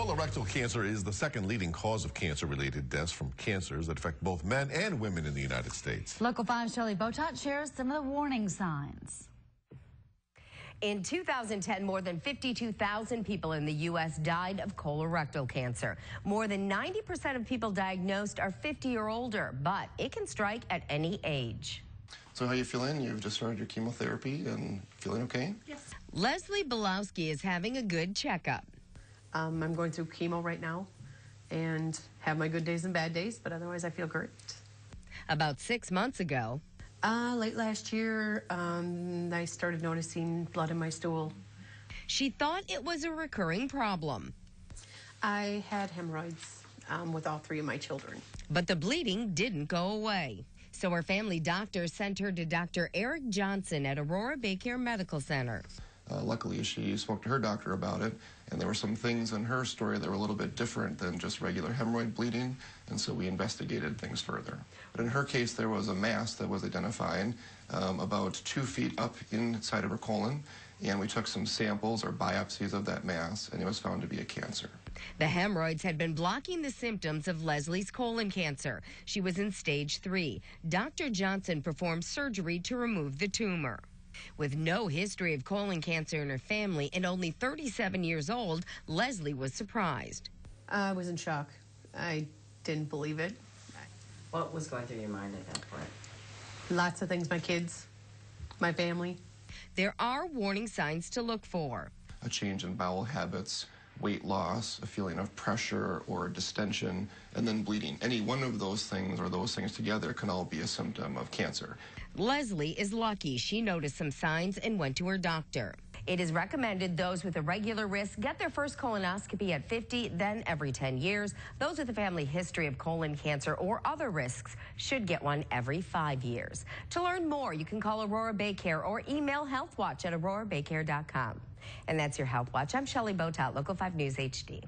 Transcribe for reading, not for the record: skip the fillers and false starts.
Colorectal cancer is the second leading cause of cancer-related deaths from cancers that affect both men and women in the United States. Local 5's Shelley Botat shares some of the warning signs. In 2010, more than 52,000 people in the U.S. died of colorectal cancer. More than 90% of people diagnosed are 50 or older, but it can strike at any age. So how you feeling? You've just started your chemotherapy and feeling okay? Yes. Leslie Bielawski is having a good checkup. I'm going through chemo right now and have my good days and bad days, but otherwise I feel great. About 6 months ago, late last year, I started noticing blood in my stool. She thought it was a recurring problem. I had hemorrhoids with all 3 of my children. But the bleeding didn't go away. So her family doctor sent her to Dr. Erik Johnson at Aurora BayCare Medical Center. Luckily, she spoke to her doctor about it, and there were some things in her story that were a little bit different than just regular hemorrhoid bleeding, and so we investigated things further. But in her case, there was a mass that was identified about 2 feet up inside of her colon, and we took some samples or biopsies of that mass, and it was found to be a cancer. The hemorrhoids had been blocking the symptoms of Leslie's colon cancer. She was in stage 3. Dr. Johnson performed surgery to remove the tumor. With no history of colon cancer in her family and only 37 years old, Leslie was surprised. I was in shock. I didn't believe it. What was going through your mind at that point? Lots of things, my kids, my family. There are warning signs to look for. A change in bowel habits, weight loss, a feeling of pressure or distension, and then bleeding. Any one of those things or those things together can all be a symptom of cancer. Leslie is lucky. She noticed some signs and went to her doctor. It is recommended those with a regular risk get their first colonoscopy at 50, then every 10 years. Those with a family history of colon cancer or other risks should get one every 5 years. To learn more, you can call Aurora BayCare or email healthwatch@aurorabaycare.com. And that's your Health Watch. I'm Shelley Botat, Local 5 News HD.